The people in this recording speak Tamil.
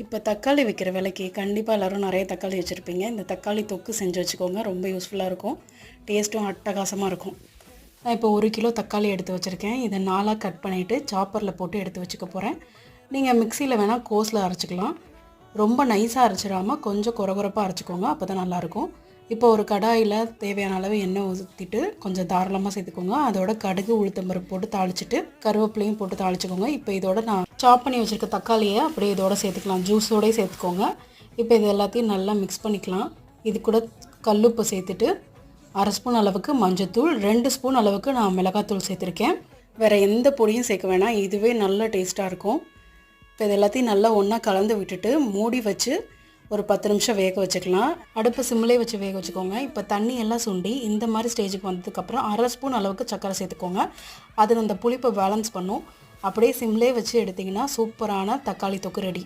இப்போ தக்காளி விற்கிற விலைக்கு கண்டிப்பாக எல்லோரும் நிறைய தக்காளி வச்சுருப்பீங்க. இந்த தக்காளி தொக்கு செஞ்சு வச்சுக்கோங்க. ரொம்ப யூஸ்ஃபுல்லாக இருக்கும். டேஸ்ட்டும் அட்டகாசமாக இருக்கும். நான் இப்போ 1 கிலோ தக்காளி எடுத்து வச்சுருக்கேன். இதை 4ஆக கட் பண்ணிவிட்டு சாப்பரில் போட்டு எடுத்து வச்சுக்க போகிறேன். நீங்கள் மிக்சியில் வேணால் கோஸில் அரைச்சிக்கலாம். ரொம்ப நைஸாக அரைச்சிடாமல் கொஞ்சம் குறகுறப்பாக அரைச்சிக்கோங்க. அப்போ தான் நல்லாயிருக்கும். இப்போ ஒரு கடாயில் தேவையான அளவு எண்ணெய் ஊற்றிட்டு கொஞ்சம் தாராளமாக சேர்த்துக்கோங்க. அதோட கடுகு உளுத்தம்பருப்பு போட்டு தாளிச்சிட்டு கருவேப்பிலையும் போட்டு தாளிச்சுக்கோங்க. இப்போ இதோட நான் சாப் பண்ணி வச்சுருக்க தக்காளியை அப்படியே இதோட சேர்த்துக்கலாம். ஜூஸோடய சேர்த்துக்கோங்க. இப்போ இது எல்லாத்தையும் நல்லா மிக்ஸ் பண்ணிக்கலாம். இது கூட கல்லுப்பு சேர்த்துட்டு 1/2 ஸ்பூன் அளவுக்கு மஞ்சத்தூள், 2 ஸ்பூன் அளவுக்கு நான் மிளகாத்தூள் சேர்த்துருக்கேன். வேறு எந்த பொடியும் சேர்க்க வேணாம். இதுவே நல்ல டேஸ்ட்டாக இருக்கும். இப்போ இது எல்லாத்தையும் நல்லா ஒன்றா கலந்து விட்டுட்டு மூடி வச்சு ஒரு 10 நிமிஷம் வேக வச்சுக்கலாம். அடுப்பு சிம்மிலே வச்சு வேக வச்சுக்கோங்க. இப்போ தண்ணி எல்லாம் சுண்டி இந்த மாதிரி ஸ்டேஜுக்கு வந்ததுக்கப்புறம் 1/2 ஸ்பூன் அளவுக்கு சர்க்கரை சேர்த்துக்கோங்க. அது அந்த புளிப்பை பேலன்ஸ் பண்ணும். அப்படியே சிம்மிலே வச்சு எடுத்திங்கன்னா சூப்பரான தக்காளி தொக்கு ரெடி.